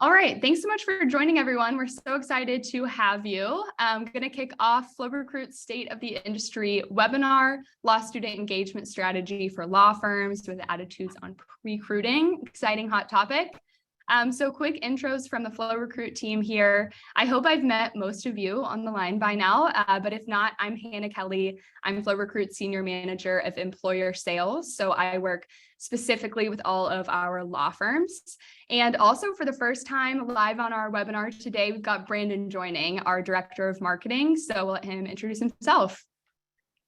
All right. Thanks so much for joining, everyone. We're so excited to have you. I'm going to kick off Flo Recruit's State of the Industry webinar, Law Student Engagement Strategy for Law Firms with Attitudes on Recruiting. Exciting hot topic. So quick intros from the Flo Recruit team here. I hope I've met most of you on the line by now, but if not, I'm Hannah Kelly. I'm Flo Recruit Senior Manager of Employer Sales. So I work specifically with all of our law firms. And also for the first time live on our webinar today, we've got Brandon joining, our Director of Marketing. So we'll let him introduce himself.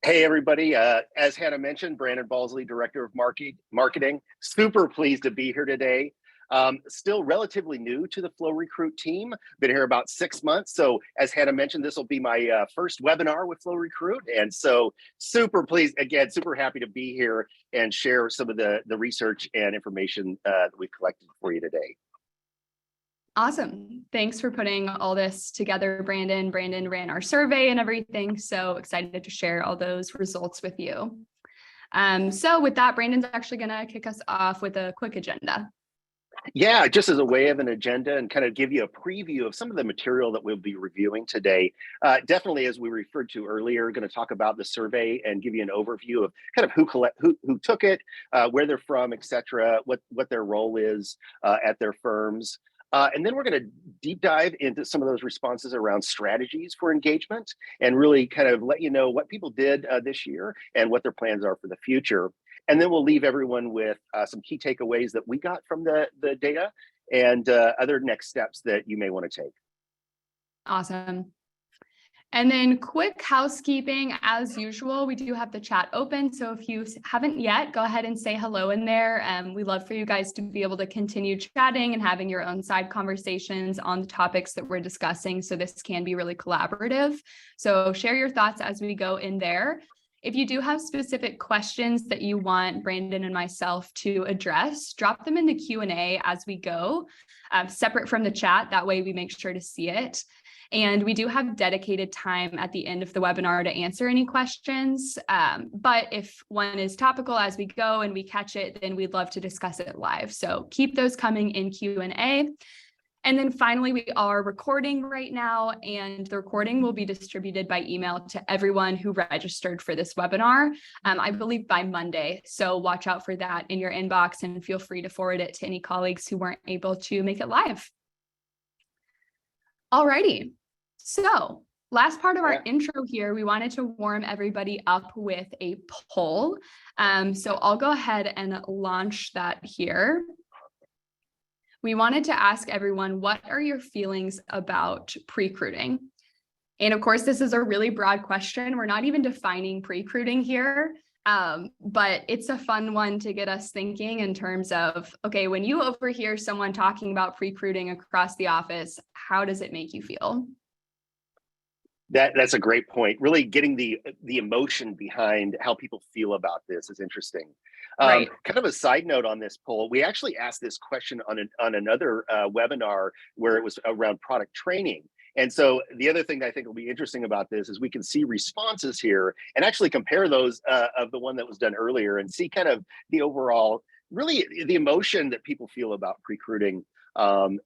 Hey, everybody. As Hannah mentioned, Brandon Balsley, Director of Marketing. Super pleased to be here today. Still relatively new to the Flo Recruit team. Been here about 6 months. So as Hannah mentioned, this will be my first webinar with Flo Recruit. And so super pleased, again, super happy to be here and share some of the research and information that we've collected for you today. Awesome. Thanks for putting all this together, Brandon. Brandon ran our survey and everything. So excited to share all those results with you. So with that, Brandon's actually going to kick us off with a quick agenda. Yeah, just as a way of an agenda and kind of give you a preview of some of the material that we'll be reviewing today. Definitely, as we referred to earlier, going to talk about the survey and give you an overview of kind of who took it, where they're from, et cetera, what their role is at their firms. And then we're going to deep dive into some of those responses around strategies for engagement and really kind of let you know what people did this year and what their plans are for the future. And then we'll leave everyone with some key takeaways that we got from the data and other next steps that you may want to take. Awesome. And then quick housekeeping, as usual, we do have the chat open. So if you haven't yet, go ahead and say hello in there. We'd love for you guys to be able to continue chatting and having your own side conversations on the topics that we're discussing. So this can be really collaborative. So share your thoughts as we go in there. If you do have specific questions that you want Brandon and myself to address, drop them in the Q&A as we go, separate from the chat. That way we make sure to see it. And we do have dedicated time at the end of the webinar to answer any questions. But if one is topical as we go and we catch it, then we'd love to discuss it live. So keep those coming in Q&A. And then finally, we are recording right now, and the recording will be distributed by email to everyone who registered for this webinar, I believe by Monday. So watch out for that in your inbox and feel free to forward it to any colleagues who weren't able to make it live. All righty. So last part of our intro here, we wanted to warm everybody up with a poll. So I'll go ahead and launch that here. We wanted to ask everyone, what are your feelings about pre-recruiting? And of course, this is a really broad question. We're not even defining pre-recruiting here, but it's a fun one to get us thinking in terms of, okay, when you overhear someone talking about pre-recruiting across the office, how does it make you feel? That's a great point. Really getting the emotion behind how people feel about this is interesting. Right. Kind of a side note on this poll, we actually asked this question on another webinar where it was around product training. And so the other thing that I think will be interesting about this is we can see responses here and actually compare those of the one that was done earlier and see kind of the overall, really the emotion that people feel about pre-recruiting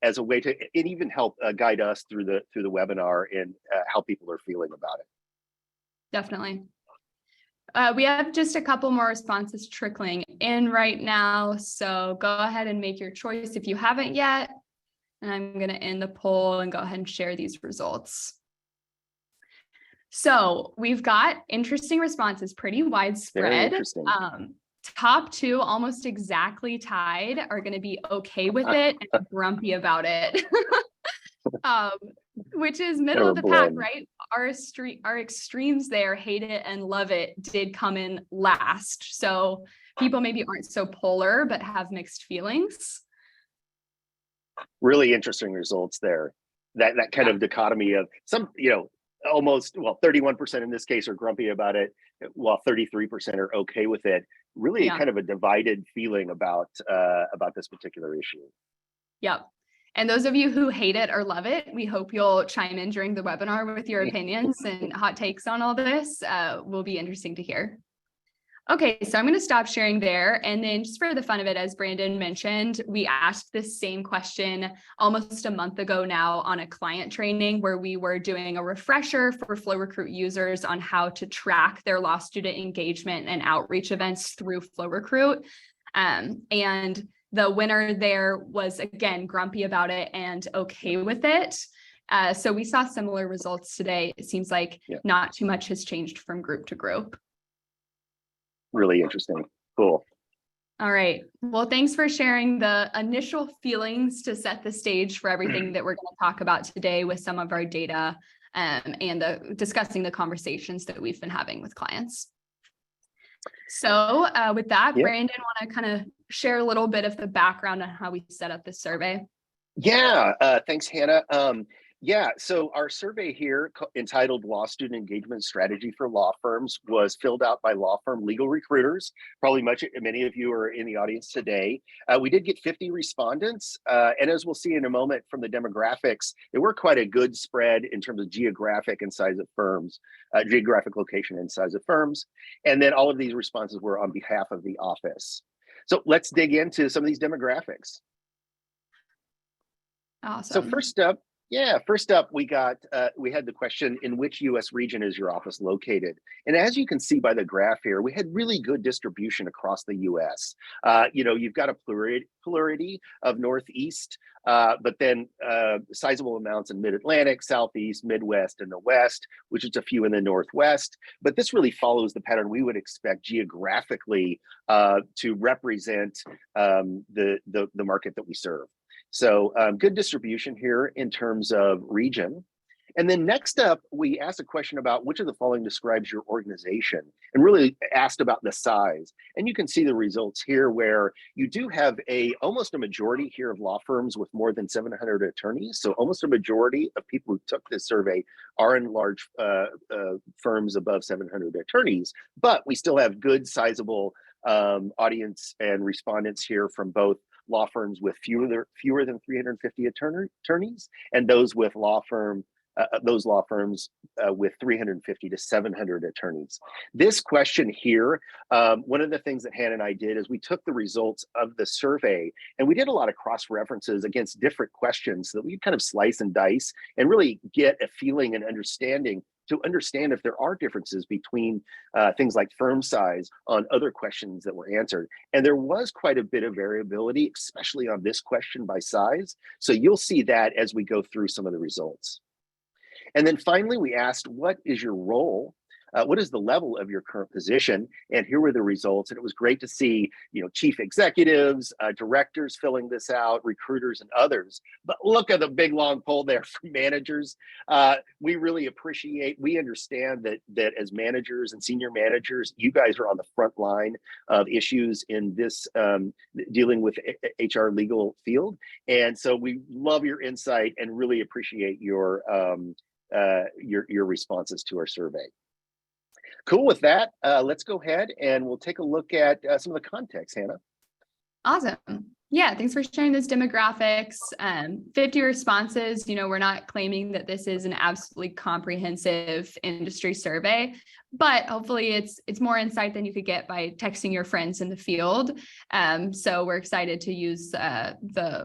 as a way to even help guide us through the webinar and how people are feeling about it. Definitely. We have just a couple more responses trickling in right now. So go ahead and make your choice if you haven't yet. And I'm going to end the poll and go ahead and share these results. So we've got interesting responses, pretty widespread. Very interesting. Top two, almost exactly tied, are going to be okay with it and grumpy about it. Which is middle of the pack, right? Our extremes there, hate it and love it, did come in last. So people maybe aren't so polar, but have mixed feelings. Really interesting results there. That kind of dichotomy of some, almost, 31% in this case are grumpy about it, while 33% are okay with it. Really kind of a divided feeling about this particular issue. Yep. And those of you who hate it or love it, we hope you'll chime in during the webinar with your opinions and hot takes on all this. Will be interesting to hear. Okay, so I'm going to stop sharing there. And then just for the fun of it, as Brandon mentioned, we asked this same question almost a month ago now on a client training where we were doing a refresher for Flo Recruit users on how to track their law student engagement and outreach events through Flo Recruit. And the winner there was, again, grumpy about it and okay with it. So we saw similar results today. It seems like not too much has changed from group to group. Really interesting. Cool. All right. Well, thanks for sharing the initial feelings to set the stage for everything that we're going to talk about today with some of our data and discussing the conversations that we've been having with clients. So with that, Brandon, want to kind of share a little bit of the background on how we set up this survey? Yeah, thanks, Hannah. So our survey here entitled Law Student Engagement Strategy for Law Firms was filled out by law firm legal recruiters. Probably many of you are in the audience today. We did get 50 respondents. And as we'll see in a moment from the demographics, there were quite a good spread in terms of geographic and size of firms, geographic location and size of firms. And then all of these responses were on behalf of the office. So let's dig into some of these demographics. Awesome. So first up, we had the question, in which U.S. region is your office located? And as you can see by the graph here, we had really good distribution across the U.S. You've got a plurality of Northeast, but then sizable amounts in Mid-Atlantic, Southeast, Midwest, and the West, which is a few in the Northwest. But this really follows the pattern we would expect geographically to represent the market that we serve. So good distribution here in terms of region. And then next up, we asked a question about which of the following describes your organization, and really asked about the size. And you can see the results here where you do have almost a majority here of law firms with more than 700 attorneys. So almost a majority of people who took this survey are in large firms above 700 attorneys, but we still have good sizable audience and respondents here from both law firms with fewer than 350 attorneys, and those law firms with 350 to 700 attorneys. This question here, one of the things that Hannah and I did is we took the results of the survey and we did a lot of cross references against different questions so that we kind of slice and dice and really get a feeling and understanding to understand if there are differences between things like firm size on other questions that were answered. And there was quite a bit of variability, especially on this question by size. So you'll see that as we go through some of the results. And then finally, we asked, what is your role? What is the level of your current position? And here were the results. And it was great to see, chief executives, directors filling this out, recruiters and others. But look at the big long poll there for managers. We really we understand that as managers and senior managers, you guys are on the front line of issues in this dealing with HR legal field. And so we love your insight and really appreciate your responses to our survey. Cool. With that, let's go ahead and we'll take a look at some of the context, Hannah. Awesome. Yeah, thanks for sharing those demographics. 50 responses. We're not claiming that this is an absolutely comprehensive industry survey, but hopefully it's more insight than you could get by texting your friends in the field. So we're excited to use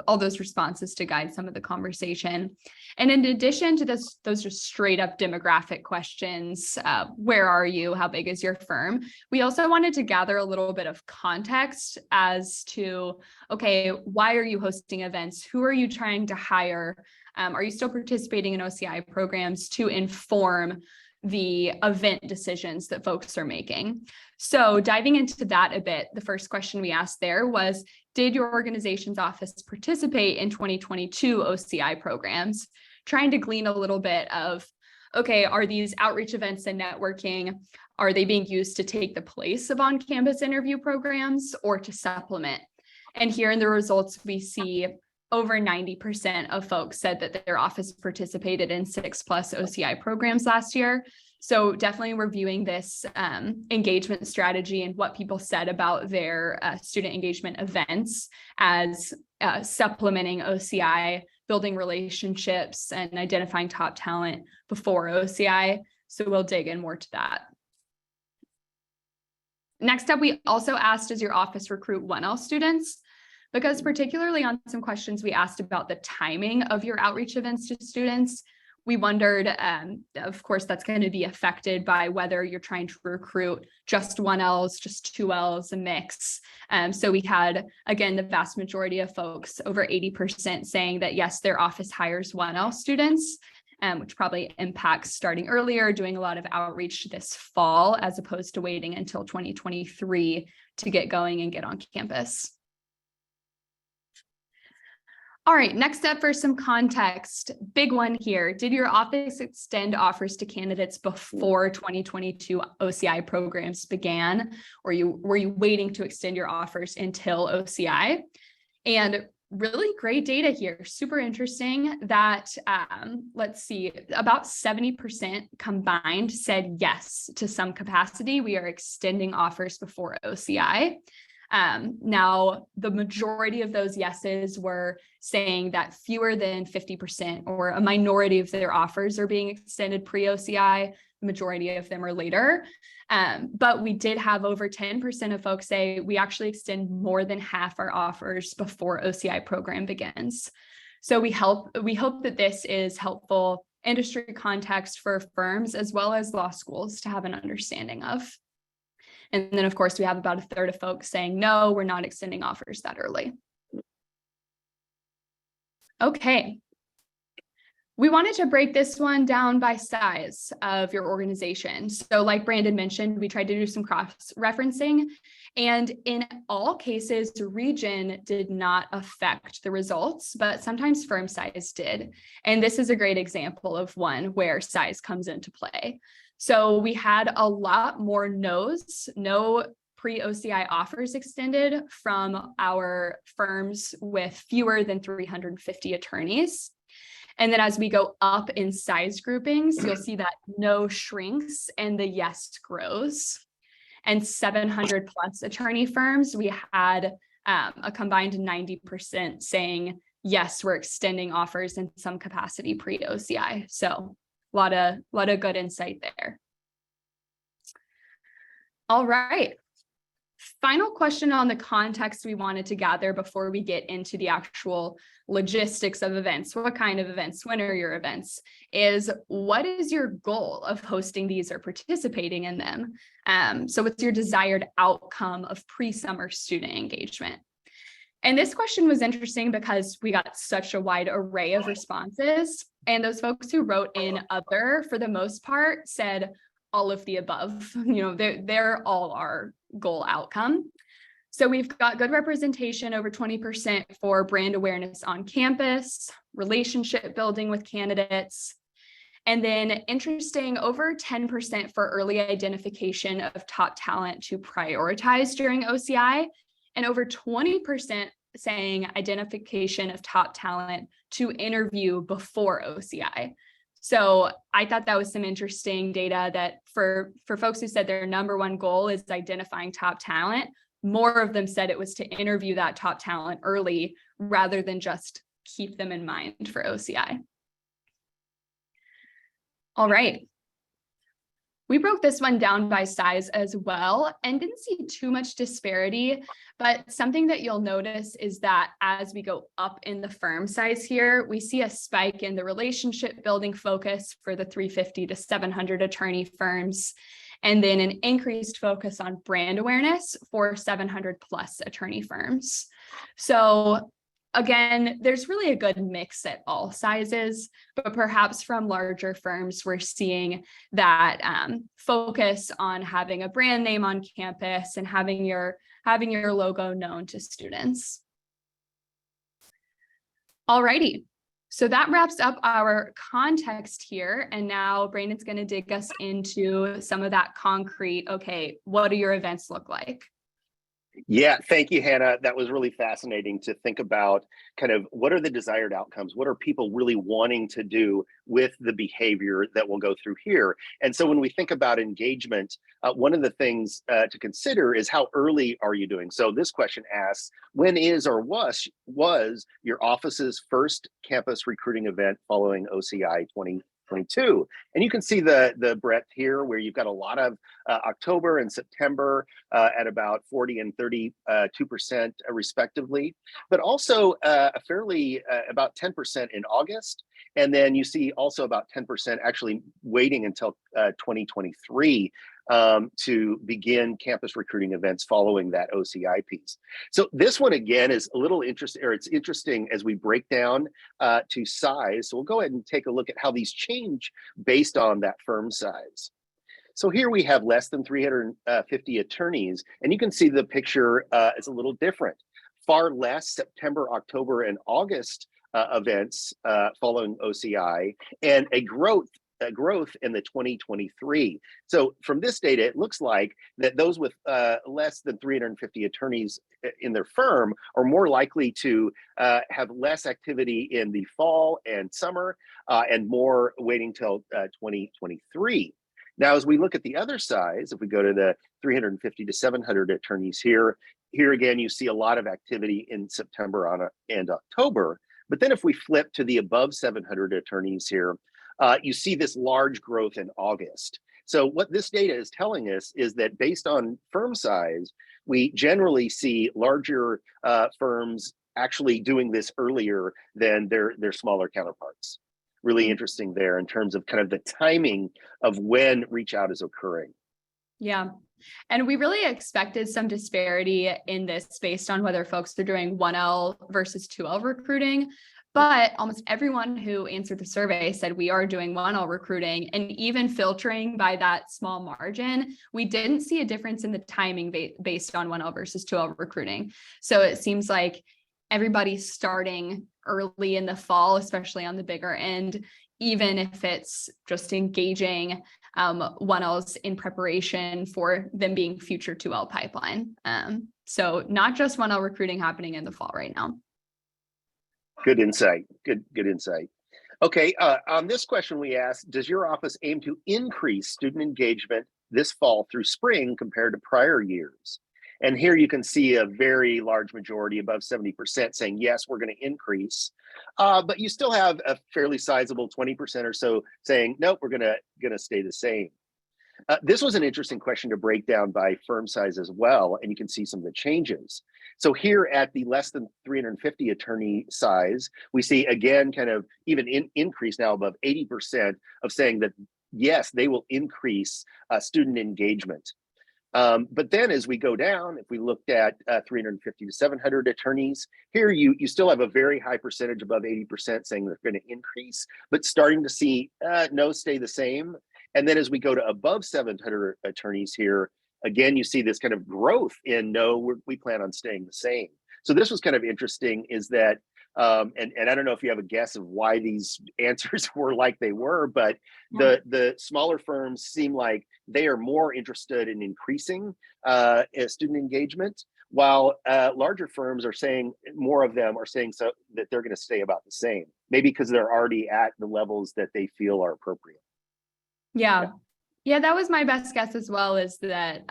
all those responses to guide some of the conversation. And in addition to those just straight up demographic questions, where are you? How big is your firm? We also wanted to gather a little bit of context as to, okay, why are you hosting events? Who are you trying to hire? Are you still participating in OCI programs to inform the event decisions that folks are making? So diving into that a bit, the first question we asked there was, did your organization's office participate in 2022 OCI programs? Trying to glean a little bit of, okay, are these outreach events and networking, are they being used to take the place of on-campus interview programs or to supplement? And here in the results, we see over 90% of folks said that their office participated in 6+ OCI programs last year. So definitely we're viewing this engagement strategy and what people said about their student engagement events as supplementing OCI, building relationships and identifying top talent before OCI. So we'll dig in more to that. Next up, we also asked, does your office recruit 1L students? Because particularly on some questions we asked about the timing of your outreach events to students, we wondered, of course, that's going to be affected by whether you're trying to recruit just 1Ls, just 2Ls, a mix. So we had, again, the vast majority of folks, over 80%, saying that yes, their office hires 1L students, which probably impacts starting earlier, doing a lot of outreach this fall, as opposed to waiting until 2023 to get going and get on campus. All right, next up for some context, big one here. Did your office extend offers to candidates before 2022 OCI programs began, or were you waiting to extend your offers until OCI? And really great data here, super interesting that, let's see, about 70% combined said yes to some capacity. We are extending offers before OCI. Now, the majority of those yeses were saying that fewer than 50% or a minority of their offers are being extended pre-OCI. The majority of them are later. But we did have over 10% of folks say we actually extend more than half our offers before OCI program begins. So we hope that this is helpful industry context for firms as well as law schools to have an understanding of. And then, of course, we have about a third of folks saying, no, we're not extending offers that early. Okay. We wanted to break this one down by size of your organization. So like Brandon mentioned, we tried to do some cross-referencing, and in all cases, region did not affect the results, but sometimes firm size did. And this is a great example of one where size comes into play. So we had a lot more no's, no pre-OCI offers extended from our firms with fewer than 350 attorneys. And then as we go up in size groupings, you'll see that no shrinks and the yes grows. And 700 plus attorney firms, we had a combined 90% saying, yes, we're extending offers in some capacity pre-OCI. So a lot of good insight there. All right. Final question on the context we wanted to gather before we get into the actual logistics of events. What kind of events? When are your events? Is what is your goal of hosting these or participating in them? So what's your desired outcome of pre-summer student engagement? And this question was interesting because we got such a wide array of responses. And those folks who wrote in other, for the most part, said all of the above. You know, they're all our goal outcome. So we've got good representation, over 20% for brand awareness on campus, relationship building with candidates, and then interesting, over 10% for early identification of top talent to prioritize during OCI, and over 20% saying identification of top talent to interview before OCI. So I thought that was some interesting data that for folks who said their number one goal is identifying top talent, more of them said it was to interview that top talent early rather than just keep them in mind for OCI. All right. We broke this one down by size as well and didn't see too much disparity, but something that you'll notice is that as we go up in the firm size here, we see a spike in the relationship building focus for the 350 to 700 attorney firms, and then an increased focus on brand awareness for 700 plus attorney firms. So again, there's really a good mix at all sizes, but perhaps from larger firms, we're seeing that focus on having a brand name on campus and having your logo known to students. All righty. So that wraps up our context here. And now Brandon's going to dig us into some of that concrete, okay, what do your events look like? Yeah, thank you, Hannah. That was really fascinating to think about kind of what are the desired outcomes? What are people really wanting to do with the behavior that we'll go through here? And so when we think about engagement, one of the things to consider is how early are you doing? So this question asks, when is or was your office's first campus recruiting event following OCI 2022? 2022. And you can see the breadth here where you've got a lot of October and September at about 40 and 32% respectively, but also a fairly about 10% in August. And then you see also about 10% actually waiting until 2023 to begin campus recruiting events following that OCI piece. So this one again is a little interesting, or it's interesting as we break down to size. So we'll go ahead and take a look at how these change based on that firm size. So here we have less than 350 attorneys, and you can see the picture is a little different. Far less September, October, and August events following OCI, and a growth in the 2023. So from this data, it looks like that those with less than 350 attorneys in their firm are more likely to have less activity in the fall and summer and more waiting till 2023. Now, as we look at the other size, if we go to the 350 to 700 attorneys here again, you see a lot of activity in September and October. But then if we flip to the above 700 attorneys here, you see this large growth in August. So what this data is telling us is that based on firm size, we generally see larger firms actually doing this earlier than their smaller counterparts. Really interesting there in terms of kind of the timing of when reach out is occurring. Yeah. And we really expected some disparity in this based on whether folks are doing 1L versus 2L recruiting. But almost everyone who answered the survey said we are doing 1L recruiting, and even filtering by that small margin, we didn't see a difference in the timing based on 1L versus 2L recruiting. So it seems like everybody's starting early in the fall, especially on the bigger end, even if it's just engaging 1Ls in preparation for them being future 2L pipeline. So not just 1L recruiting happening in the fall right now. Good insight. Good insight. Okay, on this question we asked, does your office aim to increase student engagement this fall through spring compared to prior years? And here you can see a very large majority, above 70%, saying, yes, we're going to increase. But you still have a fairly sizable 20% or so saying, nope, we're going to stay the same. This was an interesting question to break down by firm size as well, and you can see some of the changes. So here at the less than 350 attorney size, we see again kind of even increase now above 80% of saying that, yes, they will increase student engagement. But then as we go down, if we looked at 350 to 700 attorneys, here you still have a very high percentage, above 80%, saying they're going to increase, but starting to see no, stay the same. And then as we go to above 700 attorneys here, again, you see this kind of growth in no, we plan on staying the same. So this was kind of interesting, is that, and I don't know if you have a guess of why these answers were like they were, but the smaller firms seem like they are more interested in increasing student engagement, while larger firms are saying, more of them are saying so that they're going to stay about the same, maybe because they're already at the levels that they feel are appropriate. Yeah, that was my best guess as well, is that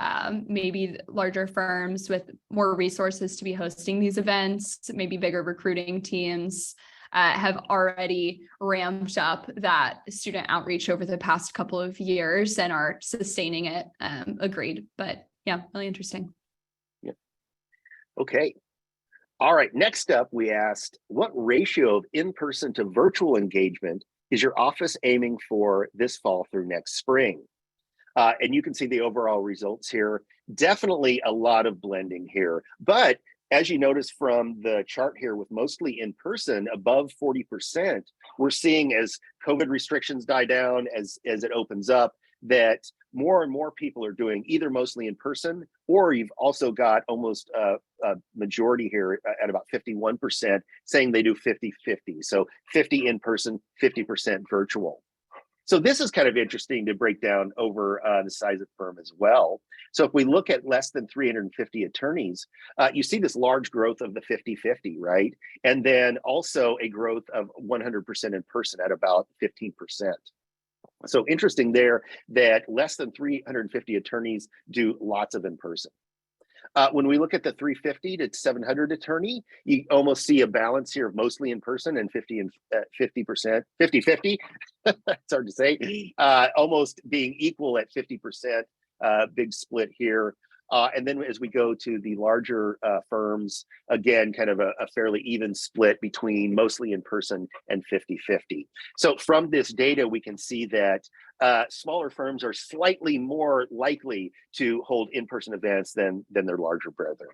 maybe larger firms with more resources to be hosting these events, maybe bigger recruiting teams, have already ramped up that student outreach over the past couple of years and are sustaining it. Agreed. But yeah, really interesting. Yeah. Okay. All right. Next up, we asked, what ratio of in-person to virtual engagement is your office aiming for this fall through next spring? And you can see the overall results here. Definitely a lot of blending here. But as you notice from the chart here, with mostly in person, above 40%, we're seeing as COVID restrictions die down, as it opens up, that more and more people are doing either mostly in person, or you've also got almost a majority here at about 51% saying they do 50-50. So 50 in person, 50% virtual. So this is kind of interesting to break down over the size of firm as well. So if we look at less than 350 attorneys, you see this large growth of the 50-50, right? And then also a growth of 100% in person at about 15%. So interesting there that less than 350 attorneys do lots of in person. When we look at the 350 to 700 attorney, you almost see a balance here of mostly in person and 50 and 50%, 50-50. It's hard to say. Almost being equal at 50%. Big split here. And then as we go to the larger firms, again, kind of a fairly even split between mostly in person and 50-50. So from this data, we can see that smaller firms are slightly more likely to hold in-person events than their larger brethren.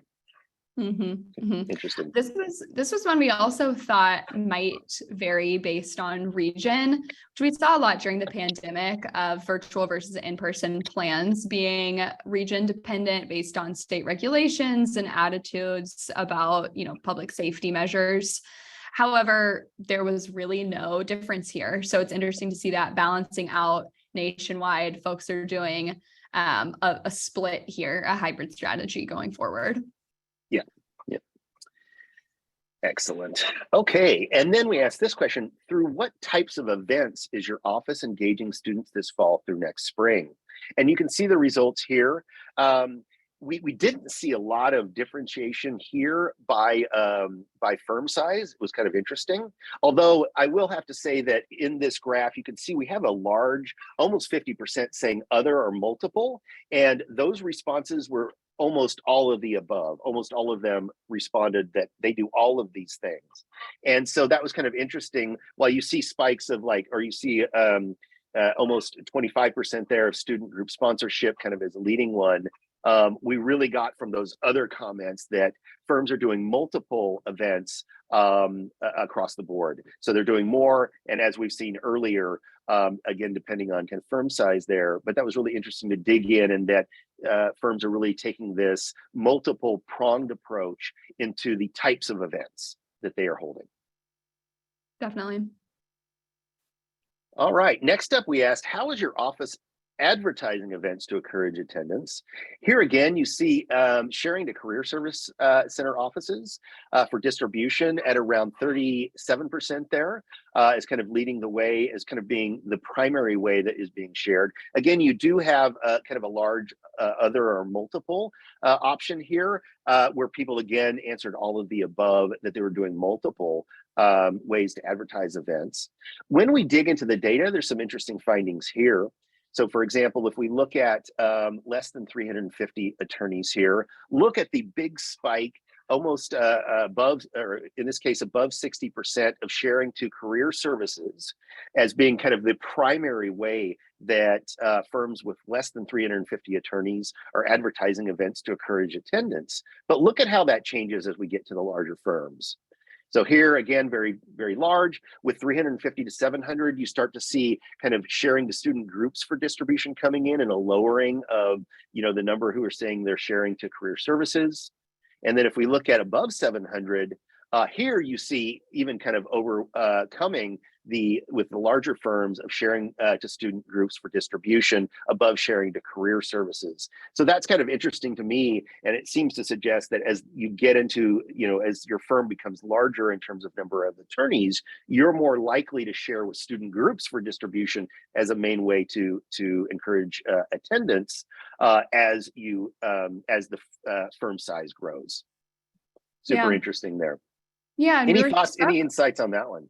Interesting. This was one we also thought might vary based on region, which we saw a lot during the pandemic of virtual versus in-person plans being region dependent based on state regulations and attitudes about, public safety measures. However, there was really no difference here. So it's interesting to see that balancing out nationwide. Folks are doing a split here, a hybrid strategy going forward. Yeah. Excellent. Okay. And then we asked this question: through what types of events is your office engaging students this fall through next spring? And you can see the results here. We didn't see a lot of differentiation here by firm size. It was kind of interesting. Although I will have to say that in this graph, you can see we have a large, almost 50% saying other or multiple. And those responses were almost all of the above. Almost all of them responded that they do all of these things. And so that was kind of interesting. While you see spikes of you see almost 25% there of student group sponsorship kind of as a leading one, we really got from those other comments that firms are doing multiple events across the board. So they're doing more. And as we've seen earlier, again, depending on kind of firm size there, but that was really interesting to dig in, and that firms are really taking this multiple pronged approach into the types of events that they are holding. Definitely. All right. Next up, we asked, how is your office advertising events to encourage attendance? Here again, you see sharing to career service center offices for distribution at around 37% there is kind of leading the way as kind of being the primary way that is being shared. Again, you do have kind of a large other or multiple option here where people again answered all of the above, that they were doing multiple ways to advertise events. When we dig into the data, there's some interesting findings here. So for example, if we look at less than 350 attorneys here, look at the big spike, almost above, or in this case, above 60% of sharing to career services as being kind of the primary way that firms with less than 350 attorneys are advertising events to encourage attendance. But look at how that changes as we get to the larger firms. So here again, very, very large. With 350 to 700, you start to see kind of sharing to student groups for distribution coming in, and a lowering of the number who are saying they're sharing to career services. And then if we look at above 700, here you see even kind of overcoming with the larger firms of sharing to student groups for distribution above sharing to career services. So that's kind of interesting to me. And it seems to suggest that as you get into, as your firm becomes larger in terms of number of attorneys, you're more likely to share with student groups for distribution as a main way to encourage attendance as the firm size grows. Super interesting there. Yeah. Any thoughts, any insights on that one?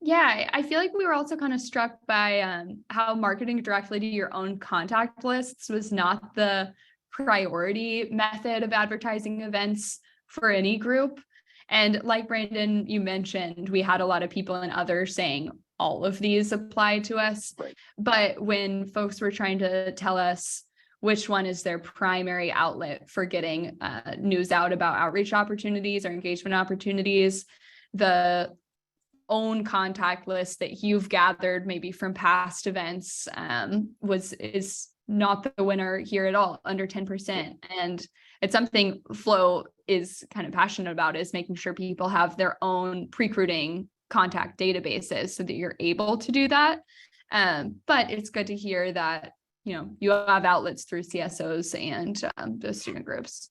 Yeah, I feel like we were also kind of struck by how marketing directly to your own contact lists was not the priority method of advertising events for any group. And like Brandon, you mentioned, we had a lot of people and others saying all of these apply to us. Right. But when folks were trying to tell us which one is their primary outlet for getting news out about outreach opportunities or engagement opportunities, the own contact list that you've gathered maybe from past events is not the winner here at all, under 10%. And it's something Flo is kind of passionate about, is making sure people have their own pre-recruiting contact databases so that you're able to do that. But it's good to hear that, you have outlets through CSOs and those student groups.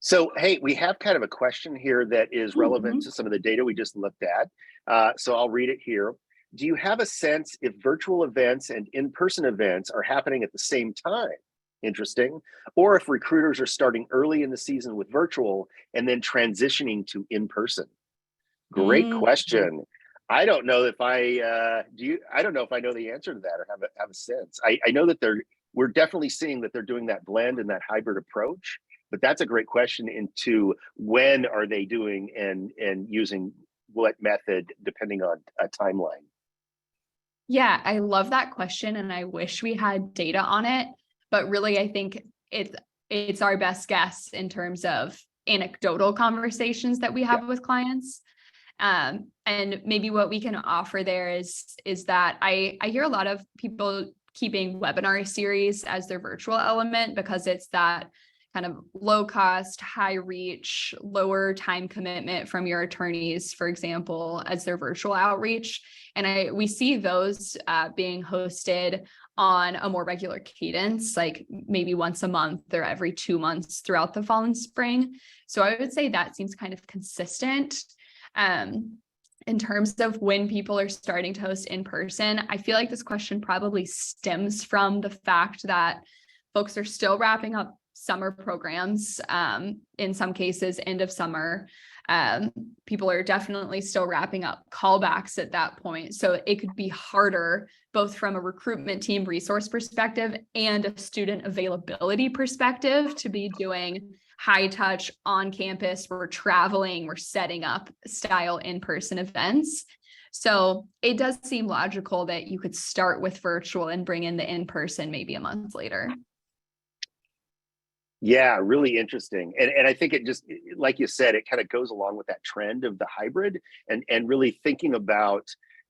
So, hey, we have kind of a question here that is relevant to some of the data we just looked at. So I'll read it here. Do you have a sense if virtual events and in-person events are happening at the same time? Interesting. Or if recruiters are starting early in the season with virtual and then transitioning to in-person. Great Mm. question. I don't know if I don't know if I know the answer to that or have a sense. I know that we're definitely seeing that they're doing that blend and that hybrid approach, but that's a great question into when are they doing and using what method depending on a timeline. Yeah, I love that question, and I wish we had data on it, but really I think it's our best guess in terms of anecdotal conversations that we Yeah. have with clients. And maybe what we can offer there is that I hear a lot of people keeping webinar series as their virtual element because it's that kind of low cost, high reach, lower time commitment from your attorneys, for example, as their virtual outreach. And we see those being hosted on a more regular cadence, like maybe once a month or every 2 months throughout the fall and spring. So I would say that seems kind of consistent. In terms of when people are starting to host in person, I feel like this question probably stems from the fact that folks are still wrapping up summer programs, in some cases, end of summer. People are definitely still wrapping up callbacks at that point. So it could be harder, both from a recruitment team resource perspective and a student availability perspective, to be doing high touch on campus. We're traveling, we're setting up style in-person events. So it does seem logical that you could start with virtual and bring in the in-person maybe a month later. Yeah, really interesting. And I think it just, like you said, it kind of goes along with that trend of the hybrid and really thinking about,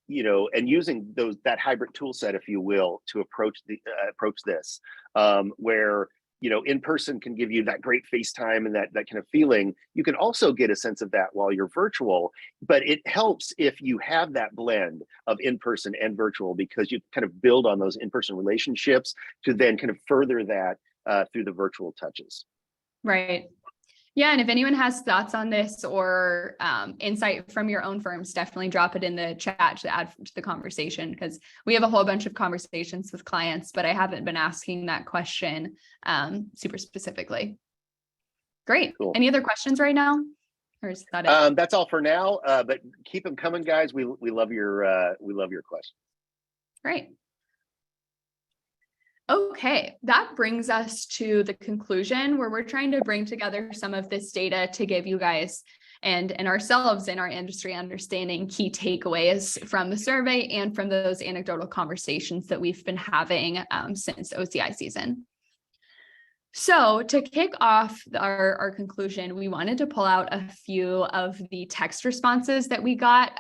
and using that hybrid tool set, if you will, to approach this, where, in person can give you that great FaceTime and that kind of feeling. You can also get a sense of that while you're virtual, but it helps if you have that blend of in-person and virtual, because you kind of build on those in-person relationships to then kind of further that through the virtual touches. Right. Yeah. And if anyone has thoughts on this or insight from your own firms, definitely drop it in the chat to add to the conversation, because we have a whole bunch of conversations with clients, but I haven't been asking that question super specifically. Great. Cool. Any other questions right now? Or is that it? That's all for now, but keep them coming, guys. We love your questions. Great. Okay, that brings us to the conclusion where we're trying to bring together some of this data to give you guys and ourselves in our industry understanding key takeaways from the survey and from those anecdotal conversations that we've been having since OCI season. So to kick off our conclusion, we wanted to pull out a few of the text responses that we got.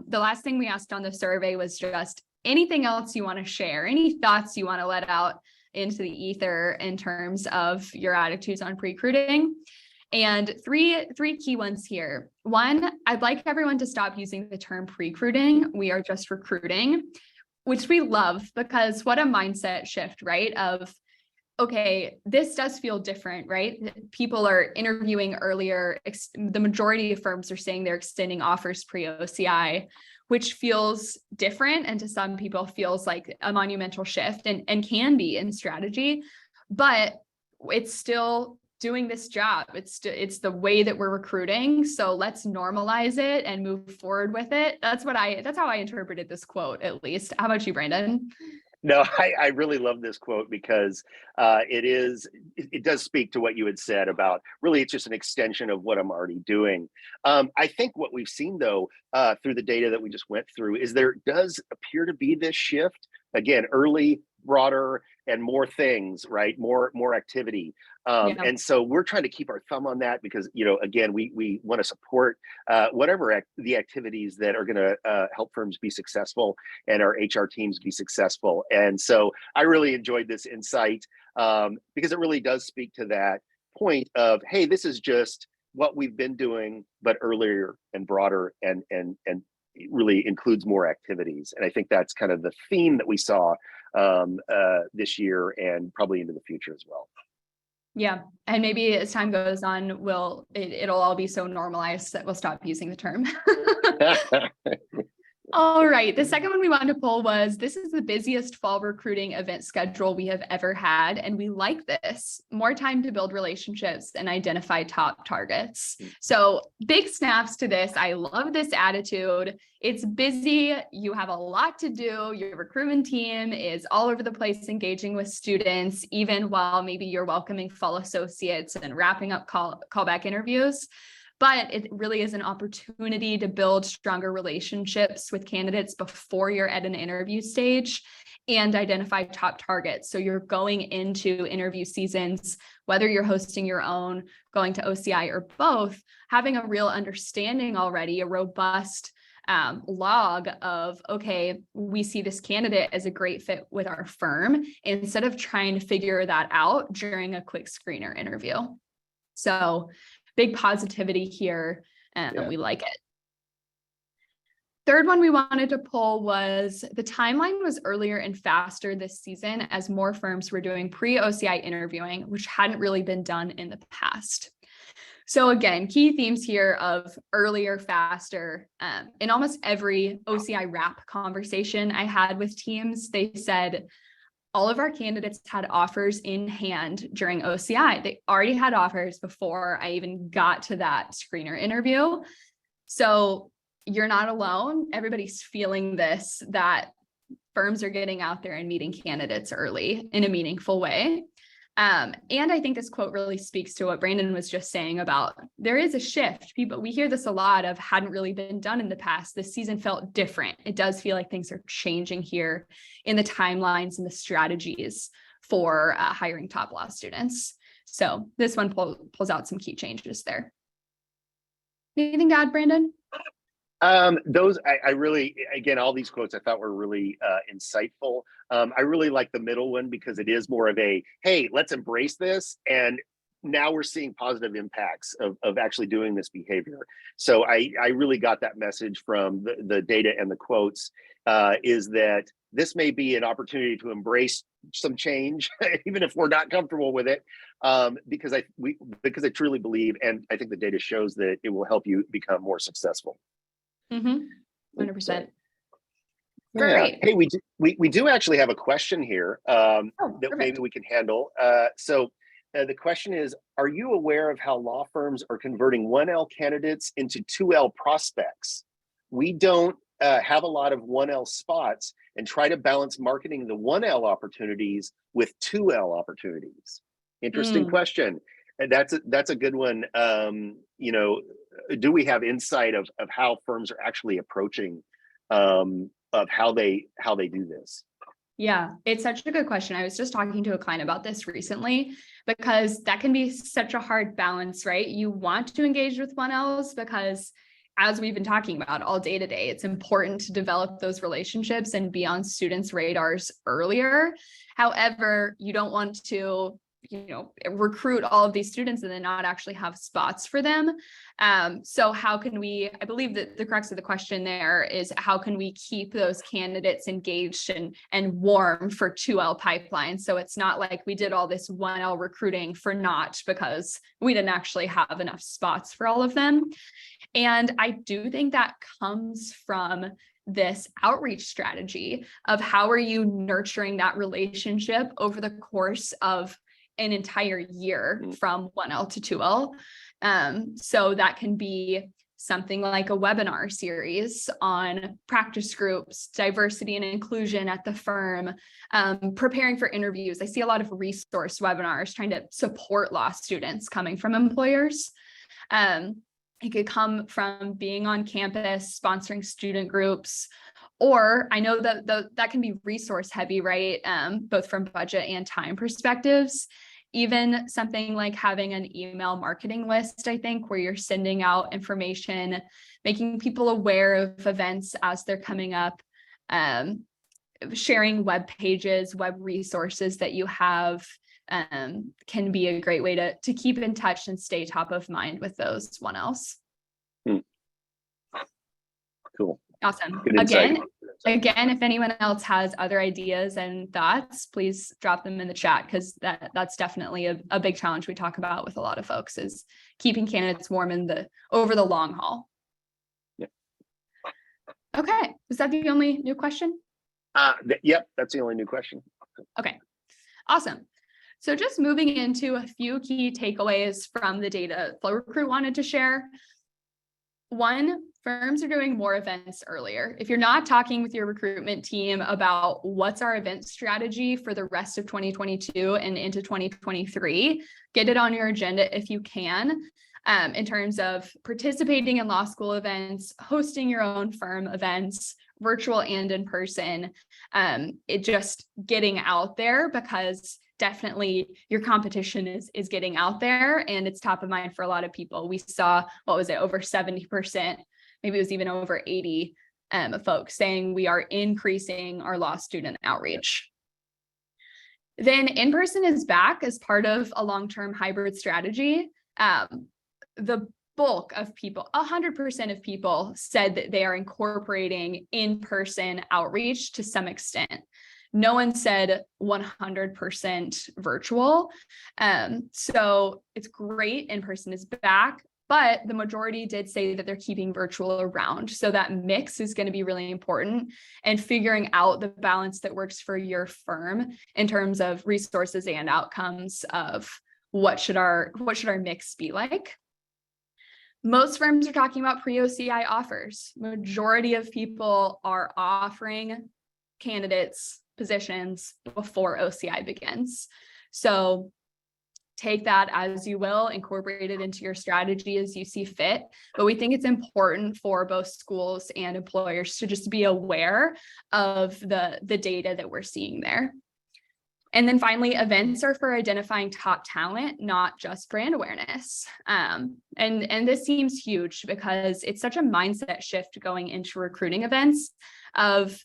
The last thing we asked on the survey was just anything else you want to share, any thoughts you want to let out into the ether in terms of your attitudes on pre-recruiting. And three key ones here. One, I'd like everyone to stop using the term pre-recruiting. We are just recruiting, which we love, because what a mindset shift, right? Of, okay, this does feel different, right? People are interviewing earlier. The majority of firms are saying they're extending offers pre-OCI, which feels different, and to some people feels like a monumental shift and can be in strategy, but it's still doing this job. It's the way that we're recruiting. So let's normalize it and move forward with it. That's how I interpreted this quote, at least. How about you, Brandon? No, I really love this quote because it does speak to what you had said about really it's just an extension of what I'm already doing. I think what we've seen though through the data that we just went through is there does appear to be this shift, again, early, broader, and more things, right? More activity. And so we're trying to keep our thumb on that because, again, we want to support whatever the activities that are going to help firms be successful and our HR teams be successful. And so I really enjoyed this insight because it really does speak to that point of, hey, this is just what we've been doing, but earlier and broader and it really includes more activities. And I think that's kind of the theme that we saw this year and probably into the future as well. Yeah. And maybe as time goes on, it'll all be so normalized that we'll stop using the term. All right. The second one we wanted to pull was, this is the busiest fall recruiting event schedule we have ever had. And we like this. More time to build relationships and identify top targets. So big snaps to this. I love this attitude. It's busy. You have a lot to do. Your recruitment team is all over the place engaging with students, even while maybe you're welcoming fall associates and wrapping up callback interviews. But it really is an opportunity to build stronger relationships with candidates before you're at an interview stage and identify top targets. So you're going into interview seasons, whether you're hosting your own, going to OCI, or both, having a real understanding already, a robust log of, okay, we see this candidate as a great fit with our firm, instead of trying to figure that out during a quick screener interview. So big positivity here, and we like it. Third one we wanted to pull was, the timeline was earlier and faster this season as more firms were doing pre-OCI interviewing, which hadn't really been done in the past. So again, key themes here of earlier, faster. In almost every OCI wrap conversation I had with teams, they said, all of our candidates had offers in hand during OCI. They already had offers before I even got to that screener interview. So you're not alone. Everybody's feeling this, that firms are getting out there and meeting candidates early in a meaningful way. And I think this quote really speaks to what Brandon was just saying about, there is a shift. We hear this a lot of, hadn't really been done in the past. This season felt different. It does feel like things are changing here in the timelines and the strategies for hiring top law students. So this one pulls out some key changes there. Anything to add, Brandon? Those, I really, again, all these quotes I thought were really insightful. I really like the middle one because it is more of a, hey, let's embrace this. And now we're seeing positive impacts of actually doing this behavior. So I really got that message from the data and the quotes, is that this may be an opportunity to embrace some change, even if we're not comfortable with it, because I truly believe, and I think the data shows that it will help you become more successful. 100%. Great. Hey, we do actually have a question here that perfect. maybe we can handle. So the question is, are you aware of how law firms are converting 1L candidates into 2L prospects? We don't have a lot of 1L spots and try to balance marketing the 1L opportunities with 2L opportunities. Interesting question. And that's a good one. You know, do we have insight of how firms are actually approaching of how they do this? Yeah, it's such a good question. I was just talking to a client about this recently, because that can be such a hard balance, right? You want to engage with 1Ls because, as we've been talking about all day today, it's important to develop those relationships and be on students' radars earlier. However, you don't want to, recruit all of these students and then not actually have spots for them. So how can we, I believe that the crux of the question there is, how can we keep those candidates engaged and warm for 2L pipeline? So it's not like we did all this 1L recruiting for naught because we didn't actually have enough spots for all of them. And I do think that comes from this outreach strategy of, how are you nurturing that relationship over the course of an entire year from 1L to 2L. So that can be something like a webinar series on practice groups, diversity and inclusion at the firm, preparing for interviews. I see a lot of resource webinars trying to support law students coming from employers. It could come from being on campus, sponsoring student groups, or I know that that can be resource heavy, right? Both from budget and time perspectives. Even something like having an email marketing list, I think, where you're sending out information, making people aware of events as they're coming up, sharing web pages, web resources that you have, can be a great way to keep in touch and stay top of mind with those 1Ls. Cool. Awesome. Good insight. Again, if anyone else has other ideas and thoughts, please drop them in the chat, because that's definitely a big challenge we talk about with a lot of folks, is keeping candidates warm over the long haul. Yeah. Okay. Was that the only new question? Yep, that's the only new question. Okay, awesome. So just moving into a few key takeaways from the data Flo Recruit wanted to share. One, firms are doing more events earlier. If you're not talking with your recruitment team about what's our event strategy for the rest of 2022 and into 2023, get it on your agenda if you can, in terms of participating in law school events, hosting your own firm events, virtual and in person, it just getting out there, because definitely your competition is getting out there and it's top of mind for a lot of people. We saw, what was it, over 70%, maybe it was even over 80 folks saying we are increasing our law student outreach. Then in-person is back as part of a long-term hybrid strategy. The bulk of people, 100% of people said that they are incorporating in-person outreach to some extent. No one said 100% virtual. So it's great, in-person is back, but the majority did say that they're keeping virtual around. So that mix is going to be really important, and figuring out the balance that works for your firm in terms of resources and outcomes of what should our mix be like. Most firms are talking about pre-OCI offers. Majority of people are offering candidates positions before OCI begins. So take that as you will, incorporate it into your strategy as you see fit. But we think it's important for both schools and employers to just be aware of the data that we're seeing there. And then finally, events are for identifying top talent, not just brand awareness. And this seems huge because it's such a mindset shift going into recruiting events of,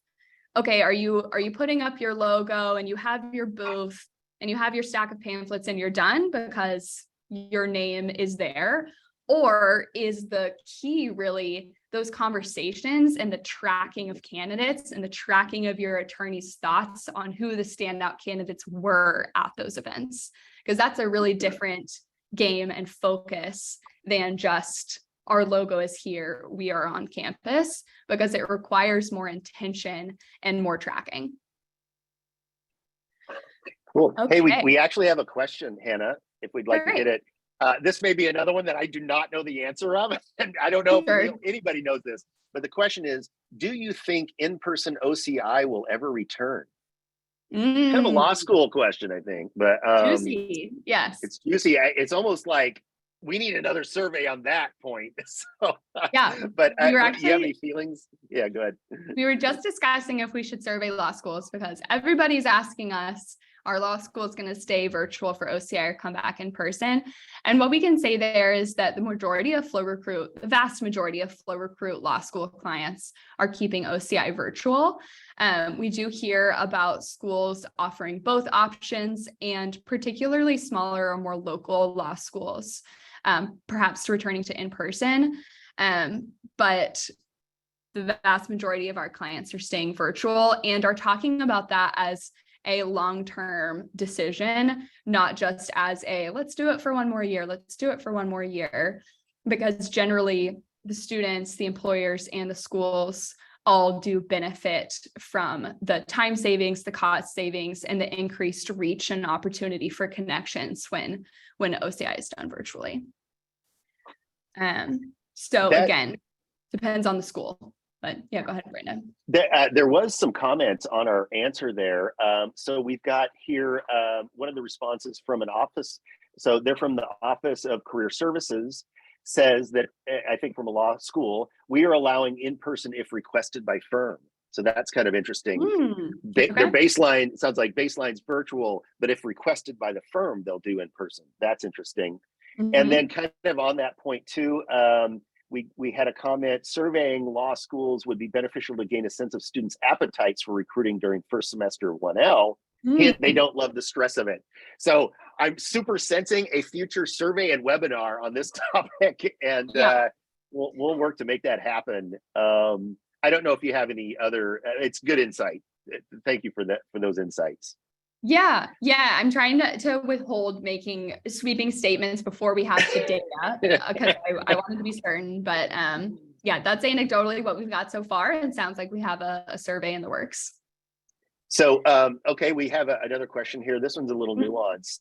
okay, are you putting up your logo and you have your booth and you have your stack of pamphlets and you're done because your name is there? Or is the key really those conversations and the tracking of candidates and the tracking of your attorney's thoughts on who the standout candidates were at those events? Because that's a really different game and focus than just our logo is here, we are on campus, because it requires more intention and more tracking. Cool. Okay. Hey, we actually have a question, Hannah, if we'd like to get it. This may be another one that I do not know the answer of, and I don't know if anybody knows this, but the question is, do you think in-person OCI will ever return? Kind of a law school question, I think, but juicy. Yes, it's juicy. It's almost like we need another survey on that point. So yeah, but we were do actually, you have any feelings? Yeah, go ahead. We were just discussing if we should survey law schools, because everybody's asking us, our law school is going to stay virtual for OCI or come back in person. And what we can say there is that the vast majority of Flo Recruit law school clients are keeping OCI virtual. We do hear about schools offering both options, and particularly smaller or more local law schools, perhaps returning to in-person. But the vast majority of our clients are staying virtual and are talking about that as a long-term decision, not just as a, let's do it for one more year, because generally the students, the employers, and the schools all do benefit from the time savings, the cost savings, and the increased reach and opportunity for connections when OCI is done virtually. Again, depends on the school. But yeah, go ahead, Brandon. There was some comments on our answer there. So we've got here one of the responses from an office. So they're from the Office of Career Services, says that, I think from a law school, we are allowing in-person if requested by firm. So that's kind of interesting. Their baseline, sounds like baseline's virtual, but if requested by the firm, they'll do in-person. That's interesting. And then kind of on that point too, we had a comment, surveying law schools would be beneficial to gain a sense of students' appetites for recruiting during first semester 1L. They don't love the stress of it. So I'm super sensing a future survey and webinar on this topic, and we'll work to make that happen. I don't know if you have any other, it's good insight. Thank you for those insights. Yeah. I'm trying to withhold making sweeping statements before we have the data because I wanted to be certain. But Yeah, that's anecdotally what we've got so far. It sounds like we have a survey in the works. So, okay, we have another question here. This one's a little nuanced.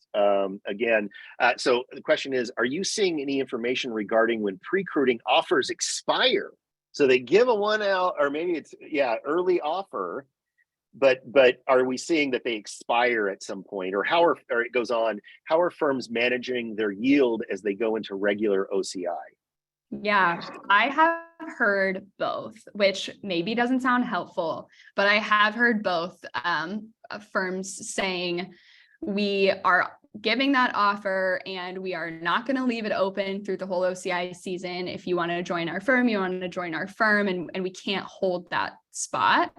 Again, so the question is, are you seeing any information regarding when pre-recruiting offers expire? So they give a one out, or maybe it's, early offer, but are we seeing that they expire at some point? Or or it goes on, how are firms managing their yield as they go into regular OCI? Yeah, I have heard both, which maybe doesn't sound helpful, but I have heard both firms saying we are giving that offer and we are not going to leave it open through the whole OCI season. If you want to join our firm, you want to join our firm, and we can't hold that spot.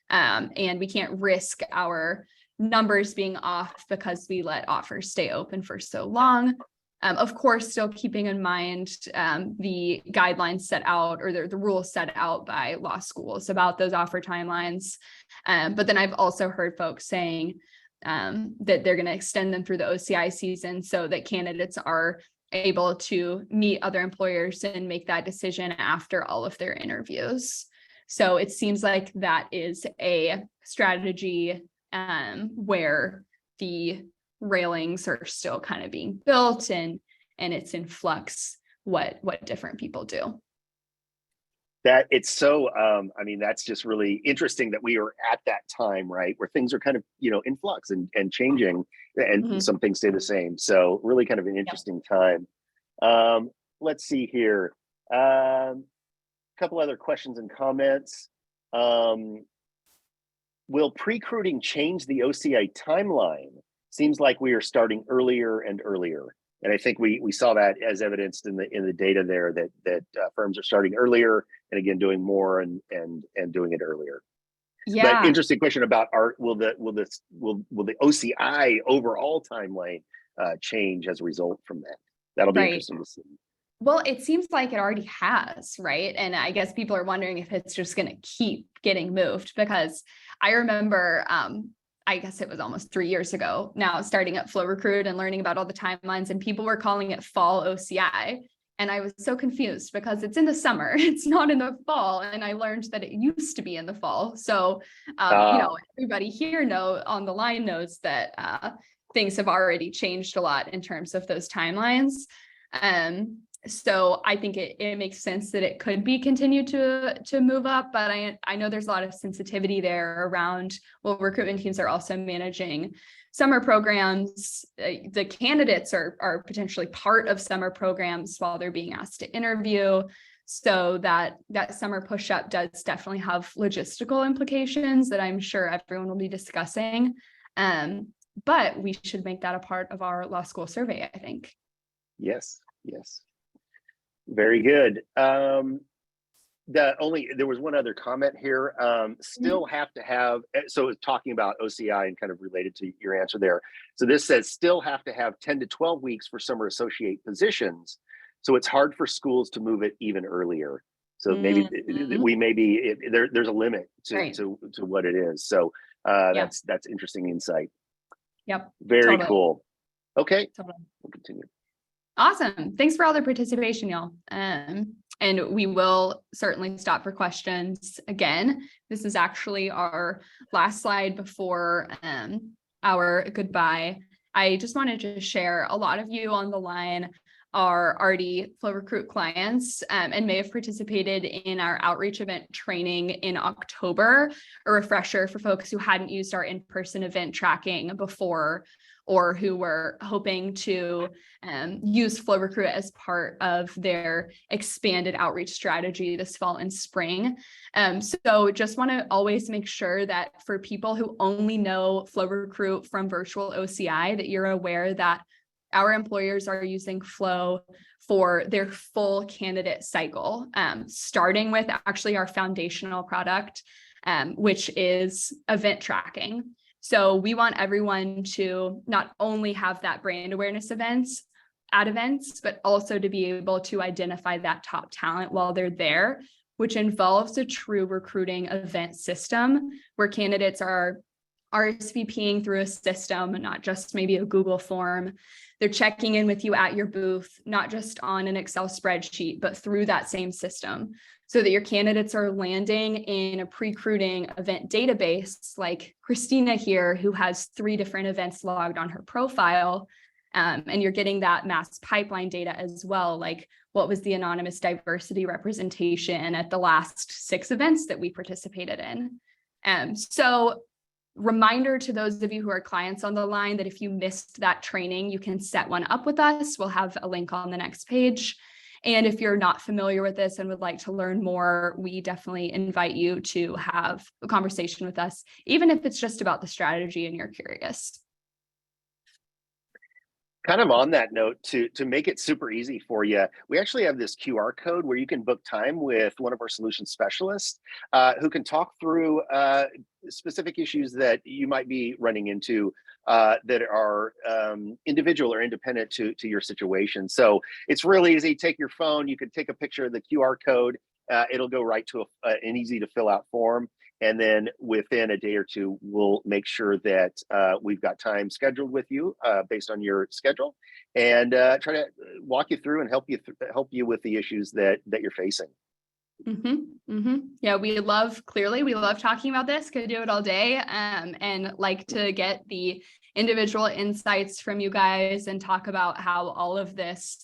And we can't risk our numbers being off because we let offers stay open for so long. Of course, still keeping in mind the guidelines set out, or the rules set out by law schools about those offer timelines. But then I've also heard folks saying that they're going to extend them through the OCI season so that candidates are able to meet other employers and make that decision after all of their interviews. So it seems like that is a strategy where the railings are still kind of being built and it's in flux what different people do. That it's so I mean, that's just really interesting that we are at that time, right, where things are kind of, in flux and changing, and some things stay the same. So really kind of an interesting time. Let's see here. A couple other questions and comments. Will pre-recruiting change the OCI timeline? Seems like we are starting earlier and earlier. And I think we saw that as evidenced in the data there, that firms are starting earlier and again doing more and doing it earlier. Yeah. But interesting question about will the OCI overall timeline change as a result from that? That'll be interesting to see. Well, it seems like it already has, right? And I guess people are wondering if it's just going to keep getting moved, because I remember, I guess it was almost 3 years ago now, starting at Flo Recruit and learning about all the timelines, and people were calling it fall OCI. And I was so confused because it's in the summer, it's not in the fall. And I learned that it used to be in the fall. So, everybody here on the line knows that things have already changed a lot in terms of those timelines. So I think it makes sense that it could be continued to move up, but I know there's a lot of sensitivity there around, well, recruitment teams are also managing summer programs. The candidates are potentially part of summer programs while they're being asked to interview. So that summer push up does definitely have logistical implications that I'm sure everyone will be discussing. But we should make that a part of our law school survey, I think. Yes. Very good. There was one other comment here. Still have to have, so it's talking about OCI and kind of related to your answer there. So this says still have to have 10 to 12 weeks for summer associate positions. So it's hard for schools to move it even earlier. So maybe there's a limit to what it is. So that's interesting insight. Yep. Very cool. Okay. We'll continue. Awesome. Thanks for all the participation, y'all. And we will certainly stop for questions again. This is actually our last slide before our goodbye. I just wanted to share, a lot of you on the line are already Flo Recruit clients and may have participated in our outreach event training in October. A refresher for folks who hadn't used our in-person event tracking before, or who were hoping to use Flo Recruit as part of their expanded outreach strategy this fall and spring. So just want to always make sure that for people who only know Flo Recruit from virtual OCI, that you're aware that our employers are using Flo for their full candidate cycle, starting with actually our foundational product, which is event tracking. So we want everyone to not only have that brand awareness events at events, but also to be able to identify that top talent while they're there, which involves a true recruiting event system where candidates are RSVPing through a system, not just maybe a Google form. They're checking in with you at your booth, not just on an Excel spreadsheet, but through that same system, so that your candidates are landing in a pre-recruiting event database, like Christina here, who has 3 different events logged on her profile. And you're getting that mass pipeline data as well, like what was the anonymous diversity representation at the last 6 events that we participated in. So reminder to those of you who are clients on the line that if you missed that training, you can set one up with us. We'll have a link on the next page. And if you're not familiar with this and would like to learn more, we definitely invite you to have a conversation with us, even if it's just about the strategy and you're curious. Kind of on that note, to make it super easy for you, we actually have this QR code where you can book time with one of our solution specialists who can talk through specific issues that you might be running into that are individual or independent to your situation. So it's really easy. Take your phone, you can take a picture of the QR code. It'll go right to an easy to fill out form. And then within a day or two, we'll make sure that we've got time scheduled with you based on your schedule, and try to walk you through and help you with the issues that you're facing. Yeah, we love talking about this. Could do it all day, and like to get the individual insights from you guys and talk about how all of this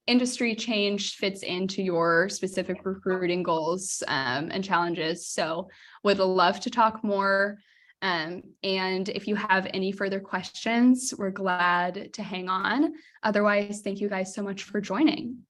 industry change fits into your specific recruiting goals and challenges. So would love to talk more. And if you have any further questions, we're glad to hang on. Otherwise, thank you guys so much for joining.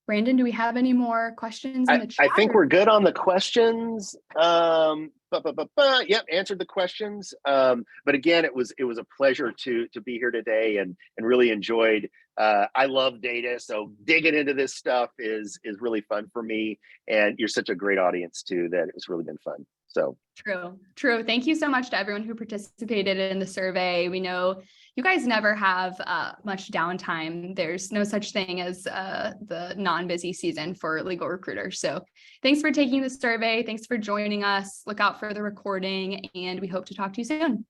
Brandon, do we have any more questions in the chat? I think we're good on the questions. Yep, answered the questions. But again, it was a pleasure to be here today and really enjoyed. I love data, so digging into this stuff is really fun for me. And you're such a great audience too that it's really been fun. So true. Thank you so much to everyone who participated in the survey. We know you guys never have much downtime. There's no such thing as the non-busy season for legal recruiters. So thanks for taking the survey. Thanks for joining us. Look out for the recording, and we hope to talk to you soon.